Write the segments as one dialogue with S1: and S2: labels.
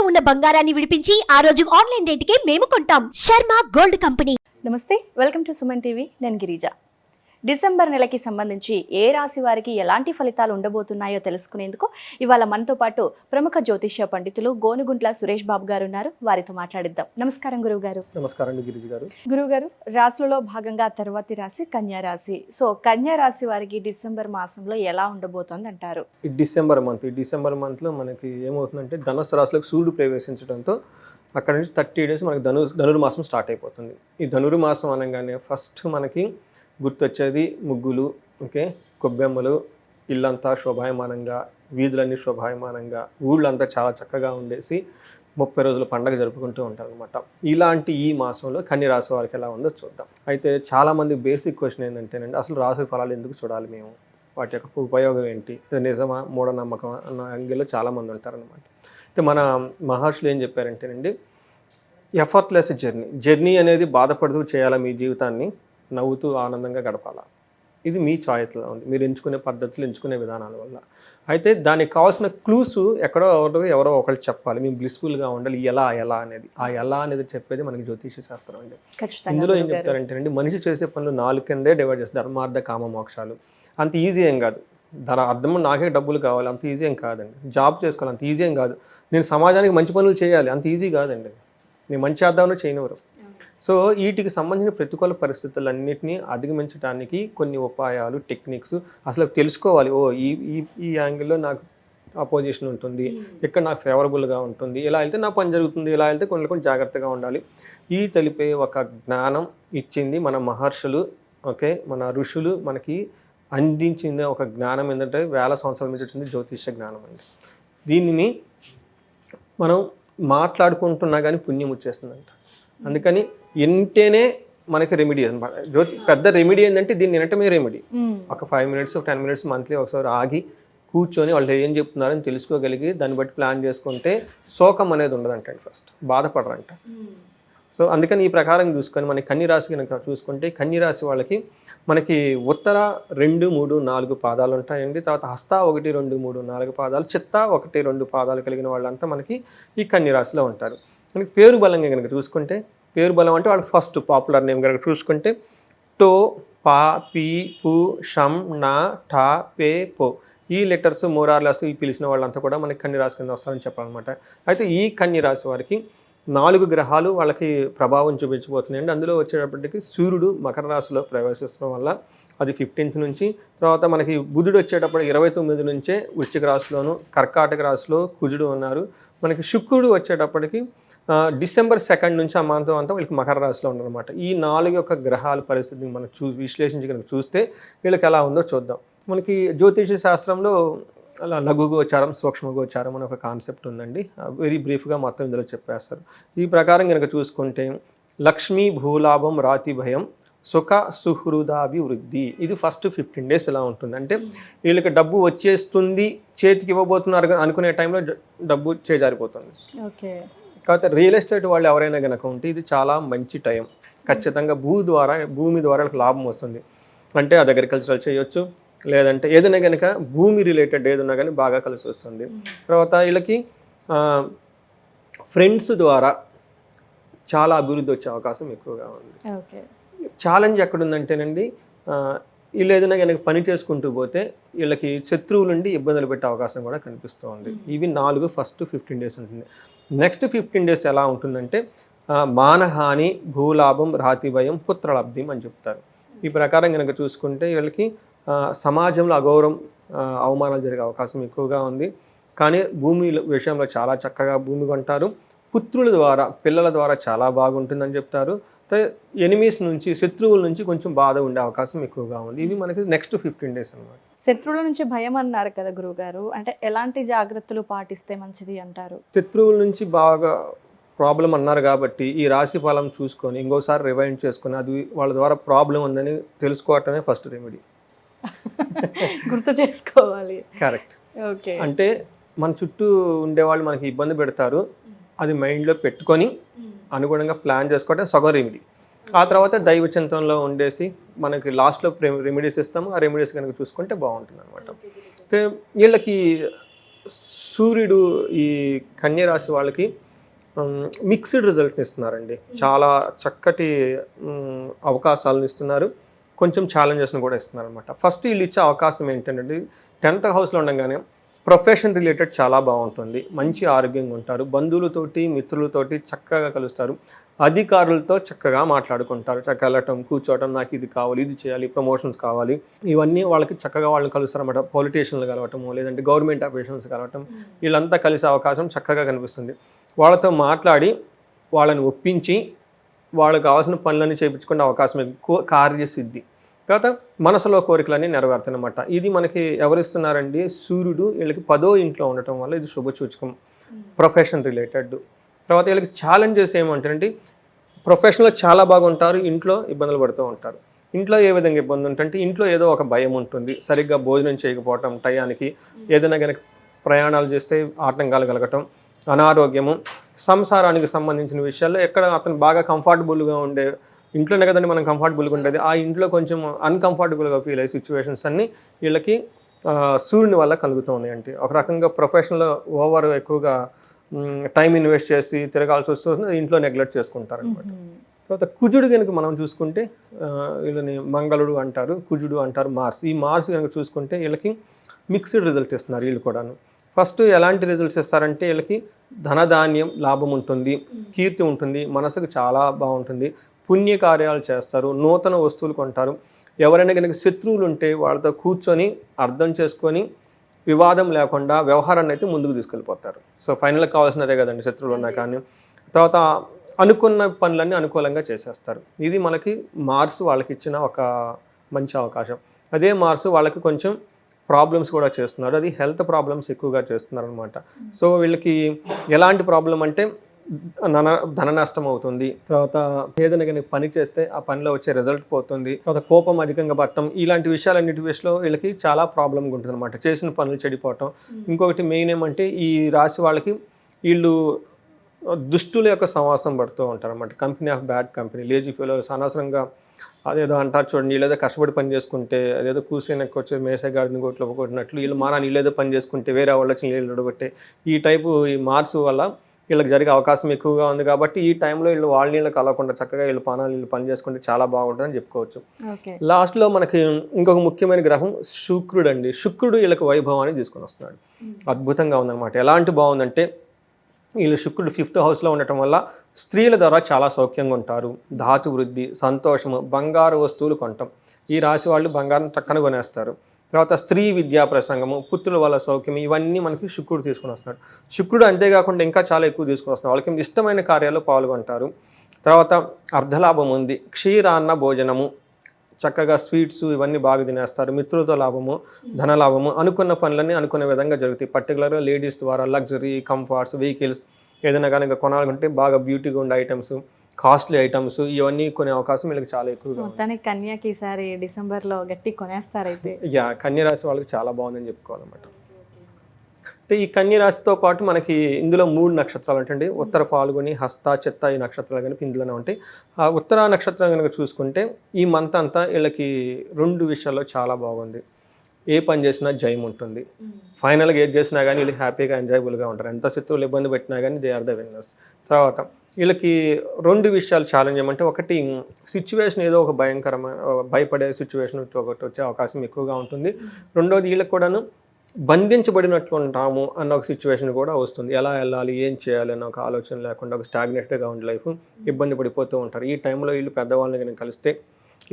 S1: ఉన్న బంగారాన్ని విడిపించి ఆ రోజు ఆన్లైన్ రేటుకే మేము కొంటాం. Sharma gold company.
S2: నమస్తే, వెల్కమ్ టు సుమన్ టీవీ. నేను గిరిజ. డిసెంబర్ నెలకి సంబంధించి ఏ రాశి వారికి ఎలాంటి ఫలితాలు ఉండబోతున్నాయో తెలుసుకునేందుకు ఇవాళ మనతో పాటు ప్రముఖ జ్యోతిష్య పండితులు గోనుగుంట్ల సురేష్ బాబు గారు ఉన్నారు. వారితో మాట్లాడిద్దాం. నమస్కారం గురువు గారు.
S3: నమస్కారం గిరిజ గారు.
S2: గురువు గారు, రాశులలో భాగంగా తర్వాతి రాశి కన్యా రాశి. సో కన్యా రాశి వారికి డిసెంబర్ మాసంలో ఎలా ఉండబోతోంది అంటారు?
S3: ఈ డిసెంబర్ మంత్ లో మనకి ఏమవుతుందంటే ధనుసు రాశిలోకి సూర్యుడు ప్రవేశించడంతో అక్కడ నుంచి 30 days మనకి ధనుర్మాసం స్టార్ట్ అయిపోతుంది. ఈ ధనుర్మాసం అనగానే ఫస్ట్ మనకి గుర్తొచ్చేది ముగ్గులు, ఓకే, కొబ్బెమ్మలు, ఇల్లంతా శోభాయమానంగా, వీధులన్నీ శోభాయమానంగా, ఊళ్ళంతా చాలా చక్కగా ఉండేసి 30 రోజుల పండగ జరుపుకుంటూ ఉంటారు అనమాట. ఇలాంటి ఈ మాసంలో కన్య రాశి వారికి ఎలా ఉందో చూద్దాం. అయితే చాలామంది బేసిక్ క్వశ్చన్ ఏంటంటేనండి, అసలు రాశి ఫలాలు ఎందుకు చూడాలి మేము, వాటి యొక్క ఉపయోగం ఏంటి, ఇది నిజమా మూఢనమ్మకం అన్న యాంగిల్లో చాలామంది ఉంటారనమాట. అయితే మన మహర్షులు ఏం చెప్పారంటేనండి, ఎఫర్ట్లెస్ జర్నీ అనేది బాధపడుతూ చేయాలా, మీ జీవితాన్ని నవ్వుతూ ఆనందంగా గడపాలా, ఇది మీ చాయిస్లో ఉంది, మీరు ఎంచుకునే పద్ధతులు, ఎంచుకునే విధానాల వల్ల. అయితే దానికి కావాల్సిన క్లూస్ ఎవరో ఒకళ్ళు చెప్పాలి, మేము బ్లిస్ఫుల్గా ఉండాలి. ఎలా అనేది ఎలా అనేది చెప్పేది మనకి జ్యోతిష శాస్త్రం అండి. ఇందులో ఏం చెప్తారంటేనండి, మనిషి చేసే పనులు 4 కిందే డివైడ్ చేస్తారు: ధర్మార్థ కామ మోక్షాలు. అంత ఈజీ ఏం కాదు. దాని అర్థం నాకే డబ్బులు కావాలి, అంత ఈజీ ఏం కాదండి. జాబ్ చేసుకోవాలి, అంత ఈజీ ఏం కాదు. నేను సమాజానికి మంచి పనులు చేయాలి, అంత ఈజీ కాదండి. నేను మంచి చేద్దామని చేయనివ్వరు. సో వీటికి సంబంధించిన ప్రతికూల పరిస్థితులన్నింటినీ అధిగమించడానికి కొన్ని ఉపాయాలు, టెక్నిక్స్ అసలు తెలుసుకోవాలి. ఈ యాంగిల్లో నాకు అపోజిషన్ ఉంటుంది, ఇక్కడ నాకు ఫేవరబుల్గా ఉంటుంది, ఇలా వెళ్తే నా పని జరుగుతుంది, ఇలా వెళ్తే కొన్ని జాగ్రత్తగా ఉండాలి. ఈ తెలిపే ఒక జ్ఞానం ఇచ్చింది మన మహర్షులు, ఓకే, మన ఋషులు మనకి అందించింది ఒక జ్ఞానం. ఏంటంటే వేల సంవత్సరాల నుంచి వచ్చింది జ్యోతిష జ్ఞానం అండి. దీనిని మనం మాట్లాడుకుంటున్నా కానీ పుణ్యం వచ్చేస్తుందంట. అందుకని వింటేనే మనకి రెమెడీ అనమాట. పెద్ద రెమెడీ ఏంటంటే దీన్ని వినటమే రెమెడీ. ఒక 5 minutes 10 minutes మంత్లీ ఒకసారి ఆగి కూర్చొని వాళ్ళు ఏం చెప్తున్నారని తెలుసుకోగలిగి దాన్ని బట్టి ప్లాన్ చేసుకుంటే శోకం అనేది ఉండదంట. ఫస్ట్ బాధపడరంట. సో అందుకని ఈ ప్రకారం చూసుకొని మనకి కన్యరాశి కనుక చూసుకుంటే, కన్యరాశి వాళ్ళకి మనకి ఉత్తర 2, 3, 4 పాదాలు ఉంటాయండి. తర్వాత హస్త 1, 2, 3, 4 పాదాలు, చిత్త 1, 2 పాదాలు కలిగిన వాళ్ళంతా మనకి ఈ కన్యరాశిలో ఉంటారు. మనకి పేరు బలంగా కనుక చూసుకుంటే, పేరు బలం అంటే వాళ్ళకి ఫస్ట్ పాపులర్ నేమ్ కనుక చూసుకుంటే టో, పా, పీ, పు, షం, నా, ఠా, పే, పో, ఈ లెటర్స్ మోరార్లెస్ ఈ పిలిచిన వాళ్ళంతా కూడా మనకి కన్యరాశి కింద వస్తారని చెప్పాలన్నమాట. అయితే ఈ కన్యరాశి వారికి 4 గ్రహాలు వాళ్ళకి ప్రభావం చూపించబోతున్నాయండి. అందులో వచ్చేటప్పటికి సూర్యుడు మకర రాశిలో ప్రవేశించడం వల్ల అది 15th నుంచి, తర్వాత మనకి బుధుడు వచ్చేటప్పుడు 29 నుంచే వృశ్చిక రాశిలోను, కర్కాటక రాశిలో కుజుడు ఉన్నారు. మనకి శుక్రుడు వచ్చేటప్పటికి డిసెంబర్ 2 నుంచి ఆ మాంతం అంతా వీళ్ళకి మకర రాశిలో ఉన్నారన్నమాట. ఈ 4 యొక్క గ్రహాల పరిస్థితిని మనం విశ్లేషించి కనుక చూస్తే వీళ్ళకి ఎలా ఉందో చూద్దాం. మనకి జ్యోతిష శాస్త్రంలో అలా లఘు గోచారం, సూక్ష్మ గోచారం అని ఒక కాన్సెప్ట్ ఉందండి. వెరీ బ్రీఫ్గా మొత్తం ఇందులో చెప్పేస్తారు. ఈ ప్రకారం కనుక చూసుకుంటే లక్ష్మీ భూలాభం రాతి భయం సుఖ సుహృదాభివృద్ధి, ఇది ఫస్ట్ 15 days ఇలా ఉంటుంది. అంటే వీళ్ళకి డబ్బు వచ్చేస్తుంది, చేతికి ఇవ్వబోతున్నారు అనుకునే టైంలో డబ్బు చేజారిపోతుంది.
S2: ఓకే.
S3: కాకపోతే రియల్ ఎస్టేట్ వాళ్ళు ఎవరైనా కనుక ఉంటే ఇది చాలా మంచి టైం. ఖచ్చితంగా భూమి ద్వారా లాభం వస్తుంది. అంటే అది అగ్రికల్చర్ చేయొచ్చు, లేదంటే ఏదైనా కనుక భూమి రిలేటెడ్ ఏదైనా కానీ బాగా కలిసి వస్తుంది. తర్వాత వీళ్ళకి ఫ్రెండ్స్ ద్వారా చాలా అభివృద్ధి వచ్చే అవకాశం ఎక్కువగా ఉంది. ఛాలెంజ్ ఎక్కడుందంటేనండి, వీళ్ళు ఏదైనా కనుక పని చేసుకుంటూ పోతే వీళ్ళకి శత్రువుల నుండి ఇబ్బందులు పెట్టే అవకాశం కూడా కనిపిస్తూ ఉంది. ఇవి 4 ఫస్ట్ 15 days ఉంటుంది. నెక్స్ట్ 15 days ఎలా ఉంటుందంటే మానహాని, భూలాభం, రాతిభయం, పుత్రలబ్ధి అని చెప్తారు. ఈ ప్రకారం కనుక చూసుకుంటే వీళ్ళకి సమాజంలో అగౌరవం, అవమానాలు జరిగే అవకాశం ఎక్కువగా ఉంది. కానీ భూమి విషయంలో చాలా చక్కగా భూమి కొంటారు. పుత్రుల ద్వారా, పిల్లల ద్వారా చాలా బాగుంటుందని చెప్తారు. ఎనిమీస్ నుంచి, శత్రువుల నుంచి కొంచెం బాధ ఉండే అవకాశం ఎక్కువగా ఉంది. ఇవి మనకి నెక్స్ట్ 15 days అన్నమాట.
S2: శత్రువుల నుంచి భయం అన్నారు కదా గురువుగారు, అంటే ఎలాంటి జాగ్రత్తలు పాటిస్తే మంచిది అంటారు?
S3: శత్రువుల నుంచి బాగా ప్రాబ్లం అన్నారు కాబట్టి ఈ రాశి ఫలం చూసుకొని ఇంకోసారి రివైండ్ చేసుకొని అది వాళ్ళ ద్వారా ప్రాబ్లం ఉందని తెలుసుకోవటమే ఫస్ట్ రెమెడీ.
S2: గుర్తు చేసుకోవాలి.
S3: కరెక్ట్.
S2: ఓకే.
S3: అంటే మన చుట్టూ ఉండేవాళ్ళు మనకి ఇబ్బంది పెడతారు, అది మైండ్లో పెట్టుకొని అనుగుణంగా ప్లాన్ చేసుకోవడం సగం రెమెడీ. ఆ తర్వాత దైవ చింతనలో ఉండేసి మనకి లాస్ట్లో రెమెడీస్ ఇస్తాము. ఆ రెమెడీస్ కనుక చూసుకుంటే బాగుంటుంది అనమాట. వీళ్ళకి సూర్యుడు ఈ కన్య రాశి వాళ్ళకి మిక్స్డ్ రిజల్ట్ని ఇస్తున్నారండి. చాలా చక్కటి అవకాశాలను ఇస్తున్నారు, కొంచెం ఛాలెంజెస్ని కూడా ఇస్తున్నారు అనమాట. ఫస్ట్ వీళ్ళు ఇచ్చే అవకాశం ఏంటంటే 10th హౌస్లో ఉండగానే ప్రొఫెషన్ రిలేటెడ్ చాలా బాగుంటుంది, మంచి ఆరోగ్యంగా ఉంటారు, బంధువులతోటి మిత్రులతోటి చక్కగా కలుస్తారు, అధికారులతో చక్కగా మాట్లాడుకుంటారు, చక్కగా వెళ్ళటం కూర్చోవటం, నాకు ఇది కావాలి, ఇది చేయాలి, ప్రమోషన్స్ కావాలి, ఇవన్నీ వాళ్ళకి చక్కగా వాళ్ళని కలుస్తారు అన్నమాట. పొలిటీషియన్లు కలవటము, లేదంటే గవర్నమెంట్ అఫీషియల్స్ కలవటం, వీళ్ళంతా కలిసే అవకాశం చక్కగా కనిపిస్తుంది. వాళ్ళతో మాట్లాడి వాళ్ళని ఒప్పించి వాళ్ళకి కావాల్సిన పనులన్నీ చేయించుకునే అవకాశం ఎక్కువ, కార్యసిద్ధి. తర్వాత మనసులో కోరికలన్నీ నెరవేరుతాయి అన్నమాట. ఇది మనకి ఎవరిస్తున్నారండి? సూర్యుడు వీళ్ళకి 10వ ఇంట్లో ఉండటం వల్ల ఇది శుభసూచకం, ప్రొఫెషన్ రిలేటెడ్. తర్వాత వీళ్ళకి ఛాలెంజెస్ ఏమంటారంటే ప్రొఫెషన్లో చాలా బాగుంటారు, ఇంట్లో ఇబ్బందులు పడుతూ ఉంటారు. ఇంట్లో ఏ విధంగా ఇబ్బంది ఉంటుందంటే ఇంట్లో ఏదో ఒక భయం ఉంటుంది, సరిగ్గా భోజనం చేయకపోవటం, టయానికి ఏదైనా కనుక ప్రయాణాలు చేస్తే ఆటంకాలు కలగటం, అనారోగ్యము, సంసారానికి సంబంధించిన విషయాల్లో ఎక్కడ అతను బాగా కంఫర్టబుల్గా ఉండే ఇంట్లోనే కదండి మనం కంఫర్టబుల్గా ఉండేది, ఆ ఇంట్లో కొంచెం అన్కంఫర్టబుల్గా ఫీల్ అయ్యే సిచ్యువేషన్స్ అన్నీ వీళ్ళకి సూర్యుని వల్ల కలుగుతూ ఉన్నాయంటే. ఒక రకంగా ప్రొఫెషన్లో ఓవర్ ఎక్కువగా టైం ఇన్వెస్ట్ చేసి తిరగాల్సి వస్తుంది, ఇంట్లో నెగ్లెక్ట్ చేసుకుంటారు అనమాట. తర్వాత కుజుడు కనుక మనం చూసుకుంటే వీళ్ళని మంగళుడు అంటారు, కుజుడు అంటారు, మార్స్. ఈ మార్స్ కనుక చూసుకుంటే వీళ్ళకి మిక్స్డ్ రిజల్ట్ ఇస్తున్నారు వీళ్ళు కూడాను. ఫస్ట్ ఎలాంటి రిజల్ట్స్ ఇస్తారంటే వీళ్ళకి ధనధాన్యం లాభం ఉంటుంది, కీర్తి ఉంటుంది, మనసుకు చాలా బాగుంటుంది, పుణ్యకార్యాలు చేస్తారు, నూతన వస్తువులు కొంటారు. ఎవరైనా కనుక శత్రువులు ఉంటే వాళ్ళతో కూర్చొని అర్థం చేసుకొని వివాదం లేకుండా వ్యవహారాన్ని అయితే ముందుకు తీసుకెళ్ళిపోతారు. సో ఫైనల్గా కావాల్సినదే కదండి శత్రువులు ఉన్నా కానీ. తర్వాత అనుకున్న పనులన్నీ అనుకూలంగా చేసేస్తారు. ఇది మనకి మార్స్ వాళ్ళకి ఇచ్చిన ఒక మంచి అవకాశం. అదే మార్స్ వాళ్ళకి కొంచెం ప్రాబ్లమ్స్ కూడా చేస్తున్నారు, అది హెల్త్ ప్రాబ్లమ్స్ ఎక్కువగా చేస్తున్నారు అనమాట. సో వీళ్ళకి ఎలాంటి ప్రాబ్లం అంటే ధన నష్టం అవుతుంది, తర్వాత ఏదైనా కానీ పని చేస్తే ఆ పనిలో వచ్చే రిజల్ట్ పోతుంది, తర్వాత కోపం అధికంగా పట్టడం, ఇలాంటి విషయాలన్నిటి విషయంలో వీళ్ళకి చాలా ప్రాబ్లంగా ఉంటుంది అనమాట. చేసిన పనులు చెడిపోవటం. ఇంకొకటి మెయిన్ ఏమంటే ఈ రాశి వాళ్ళకి వీళ్ళు దుష్టుల యొక్క సమాసం పడుతూ ఉంటారు అనమాట. Company of bad company, lazy fellows, అనవసరంగా అదేదో అంటారు చూడండి, వీళ్ళేదో కష్టపడి పని చేసుకుంటే అదేదో కూర్చొని వచ్చి మేసగాడిని గోట్లో కొట్టినట్లు వీళ్ళు మానాన్ని వీళ్ళేదో పని చేసుకుంటే వేరే వాళ్ళు వచ్చి నీళ్ళు అడగొట్టే ఈ టైపు ఈ మార్స్ వల్ల వీళ్ళకి జరిగే అవకాశం ఎక్కువగా ఉంది. కాబట్టి ఈ టైంలో వీళ్ళు వాళ్ళ నీళ్ళు కలవకుండా చక్కగా వీళ్ళు పానాలు వీళ్ళు పని చేసుకుంటే చాలా బాగుంటుందని చెప్పుకోవచ్చు. లాస్ట్లో మనకి ఇంకొక ముఖ్యమైన గ్రహం శుక్రుడు అండి. శుక్రుడు వీళ్ళకి వైభవాన్ని తీసుకొని వస్తున్నాడు, అద్భుతంగా ఉందన్నమాట. ఎలాంటి బాగుందంటే వీళ్ళు శుక్రుడు 5th హౌస్లో ఉండటం వల్ల స్త్రీల ద్వారా చాలా సౌఖ్యంగా ఉంటారు, ధాతు వృద్ధి, సంతోషము, బంగారు వస్తువులు కొనటం. ఈ రాశి వాళ్ళు బంగారం చక్కగా కొనేస్తారు. తర్వాత స్త్రీ విద్యా ప్రసంగము, పుత్రుల వల్ల సౌఖ్యం, ఇవన్నీ మనకి శుక్రుడు తీసుకుని వస్తున్నాడు. శుక్రుడు అంతేకాకుండా ఇంకా చాలా ఎక్కువ తీసుకుని వస్తున్నాడు, వాళ్ళకి ఇష్టమైన కార్యాల్లో పాల్గొంటారు. తర్వాత అర్ధలాభం ఉంది, క్షీరాన్న భోజనము, చక్కగా స్వీట్స్ ఇవన్నీ బాగా తినేస్తారు, మిత్రులతో లాభము, ధనలాభము, అనుకున్న పనులన్నీ అనుకునే విధంగా జరుగుతాయి. పర్టికులర్గా లేడీస్ ద్వారా లగ్జరీ, కంఫర్ట్స్, వెహికల్స్ ఏదైనా కానీ కొనాలంటే బాగా బ్యూటీగా ఉండే ఐటమ్స్, కాస్ట్లీ ఐటమ్స్ ఇవన్నీ కొనే అవకాశం వీళ్ళకి చాలా ఎక్కువగా.
S2: మొత్తానికి కన్యాకి ఈసారి డిసెంబర్లో గట్టి కొనేస్తారైతే.
S3: కన్య రాశి వాళ్ళకి చాలా బాగుందని చెప్పుకోవాలన్నమాట. అయితే ఈ కన్య రాశితో పాటు మనకి ఇందులో 3 నక్షత్రాలు అంటే ఉత్తర ఫాల్గుని, హస్త, చిత్త ఈ నక్షత్రాలు కానీ ఇందులోనే ఉంటాయి. ఆ ఉత్తర నక్షత్రం కనుక చూసుకుంటే ఈ మంత్ అంతా వీళ్ళకి 2 విషయాల్లో చాలా బాగుంది. ఏ పని చేసినా జయం ఉంటుంది, ఫైనల్గా ఏది చేసినా కానీ వీళ్ళు హ్యాపీగా ఎంజాయబుల్గా ఉంటారు, ఎంత శత్రువులు ఇబ్బంది పెట్టినా కానీ దే ఆర్ ద విన్నర్స్. తర్వాత వీళ్ళకి 2 విషయాలు ఛాలెంజ్ ఏమంటే, ఒకటి సిచ్యువేషన్ ఏదో ఒక భయపడే సిచ్యువేషన్ ఒకటి వచ్చే అవకాశం ఎక్కువగా ఉంటుంది. రెండోది వీళ్ళకి కూడాను బంధించబడినట్లు ఉంటాము అన్న ఒక సిచ్యువేషన్ కూడా వస్తుంది. ఎలా వెళ్ళాలి, ఏం చేయాలి అన్న ఒక ఆలోచన లేకుండా ఒక స్టాగ్నెట్గా ఉండే లైఫ్ ఇబ్బంది పడిపోతూ ఉంటారు. ఈ టైంలో వీళ్ళు పెద్దవాళ్ళని కనుక కలిస్తే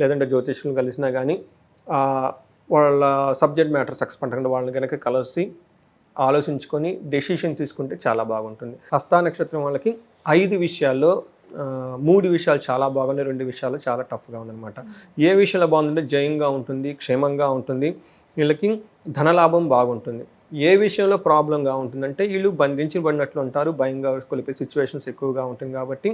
S3: లేదంటే జ్యోతిష్యులను కలిసినా కానీ వాళ్ళ సబ్జెక్ట్ మ్యాటర్స్ ఎక్స్పర్ట్ అంటే వాళ్ళని కనుక కలిసి ఆలోచించుకొని డెసిషన్ తీసుకుంటే చాలా బాగుంటుంది. హస్త నక్షత్రం వాళ్ళకి 5 విషయాల్లో 3 విషయాలు చాలా బాగున్నాయి, 2 విషయాలు చాలా టఫ్గా ఉందన్నమాట. ఏ విషయంలో బాగుందంటే జయంగా ఉంటుంది, క్షేమంగా ఉంటుంది, వీళ్ళకి ధనలాభం బాగుంటుంది. ఏ విషయంలో ప్రాబ్లంగా ఉంటుందంటే వీళ్ళు బంధించబడినట్లు ఉంటారు, భయంగా కొలిపే సిచ్యువేషన్స్ ఎక్కువగా ఉంటుంది. కాబట్టి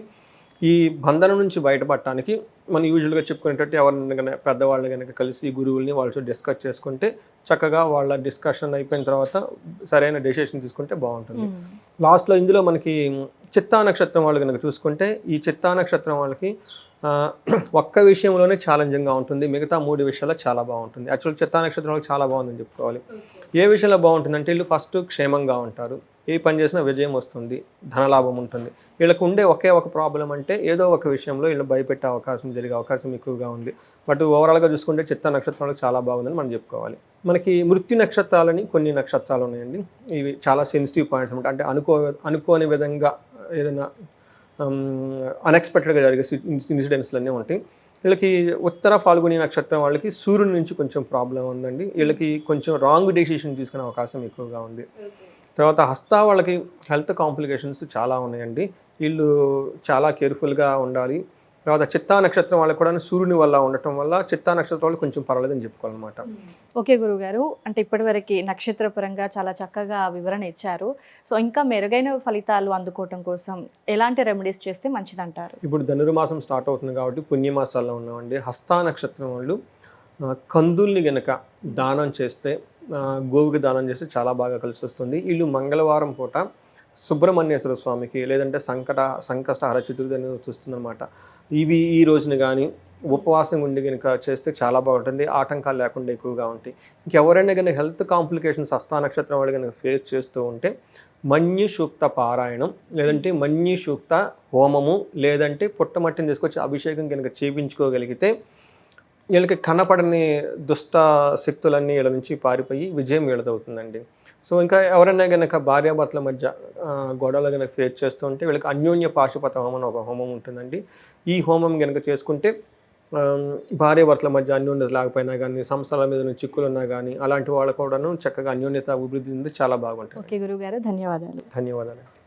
S3: ఈ బంధనం నుంచి బయటపడటానికి మనం యూజువల్గా చెప్పుకునేటట్టు ఎవరిని కనుక పెద్దవాళ్ళని కనుక కలిసి గురువుల్ని వాళ్ళతో డిస్కస్ చేసుకుంటే చక్కగా వాళ్ళ డిస్కషన్ అయిపోయిన తర్వాత సరైన డెసిషన్ తీసుకుంటే బాగుంటుంది. లాస్ట్లో ఇందులో మనకి చిత్తా నక్షత్రం వాళ్ళు కనుక చూసుకుంటే ఈ చిత్తా నక్షత్రం వాళ్ళకి ఆ, ఒక్క విషయంలోనే ఛాలెంజింగ్గా ఉంటుంది, మిగతా 3 విషయాల్లో చాలా బాగుంటుంది. యాక్చువల్ చిత్తా నక్షత్రం వాళ్ళకి చాలా బాగుందని చెప్పుకోవాలి. ఏ విషయంలో బాగుంటుందంటే వీళ్ళు ఫస్ట్ క్షేమంగా ఉంటారు, ఏ పని చేసినా విజయం వస్తుంది, ధనలాభం ఉంటుంది. వీళ్ళకు ఉండే ఒకే ఒక ప్రాబ్లం అంటే ఏదో ఒక విషయంలో వీళ్ళు భయపెట్టే అవకాశం జరిగే అవకాశం ఎక్కువగా ఉంది. బట్ ఓవరాల్గా చూసుకుంటే చిత్తా నక్షత్రాలకు చాలా బాగుందని మనం చెప్పుకోవాలి. మనకి మృత్యు నక్షత్రాలని కొన్ని నక్షత్రాలు ఉన్నాయండి. ఇవి చాలా సెన్సిటివ్ పాయింట్స్ అనమాట. అంటే అనుకోని విధంగా ఏదైనా అన్ఎక్స్పెక్టెడ్గా జరిగే ఇన్సిడెంట్స్లు అన్నీ ఉంటాయి. వీళ్ళకి ఉత్తర ఫాల్గుని నక్షత్రం వాళ్ళకి సూర్యుడి నుంచి కొంచెం ప్రాబ్లం ఉందండి. వీళ్ళకి కొంచెం రాంగ్ డెసిషన్ తీసుకునే అవకాశం ఎక్కువగా ఉంది. తర్వాత హస్త వాళ్ళకి హెల్త్ కాంప్లికేషన్స్ చాలా ఉన్నాయండి. వీళ్ళు చాలా కేర్ఫుల్గా ఉండాలి. తర్వాత చిత్తా నక్షత్రం వాళ్ళకి కూడా సూర్యుని వల్ల ఉండటం వల్ల చిత్తా నక్షత్రం వాళ్ళు కొంచెం పర్వాలేదని చెప్పుకోవాలన్నమాట.
S2: ఓకే గురుగారు, అంటే ఇప్పటివరకు నక్షత్రపరంగా చాలా చక్కగా వివరణ ఇచ్చారు. సో ఇంకా మెరుగైన ఫలితాలు అందుకోవటం కోసం ఎలాంటి రెమెడీస్ చేస్తే మంచిదంటారు?
S3: ఇప్పుడు ధనుర్మాసం స్టార్ట్ అవుతుంది కాబట్టి పుణ్యమాసాల్లో ఉన్నామండి. హస్తా నక్షత్రం వాళ్ళు కందుల్ని గనక దానం చేస్తే, గోవుకి దానం చేస్తే చాలా బాగా కలిసి వస్తుంది. వీళ్ళు మంగళవారం పూట సుబ్రహ్మణ్యేశ్వర స్వామికి లేదంటే సంకష్టహర చతుర్థి అనేది వస్తుందన్నమాట. ఇవి ఈ రోజున కానీ ఉపవాసం ఉండి కనుక చేస్తే చాలా బాగుంటుంది, ఆటంకాలు లేకుండా ఎక్కువగా ఉంటాయి. ఇంకెవరైనా కానీ హెల్త్ కాంప్లికేషన్స్ హస్తా నక్షత్రం వాళ్ళు కనుక ఫేస్ చేస్తూ ఉంటే మన్యు సూక్త పారాయణం లేదంటే మన్యు సూక్త హోమము లేదంటే పుట్టమట్టిని తీసుకొచ్చి అభిషేకం కనుక చేయించుకోగలిగితే వీళ్ళకి కనపడని దుష్ట శక్తులన్నీ వీళ్ళ నుంచి పారిపోయి విజయం వీళ్ళదవుతుందండి. సో ఇంకా ఎవరైనా కనుక భార్యాభర్తల మధ్య గొడవలు కనుక ఫేస్ చేస్తూ ఉంటే వీళ్ళకి అన్యోన్య పాశుపత హోమం ఒక హోమం ఉంటుందండి. ఈ హోమం కనుక చేసుకుంటే భార్యాభర్తల మధ్య అన్యోన్యత లేకపోయినా కానీ, సంస్థల మీద చిక్కులు ఉన్నా కానీ అలాంటి వాళ్ళు కూడాను చక్కగా అన్యోన్యత అభివృద్ధి ఉంది, చాలా బాగుంటుంది.
S2: ఓకే గురుగారు, ధన్యవాదాలు.
S3: ధన్యవాదాలు.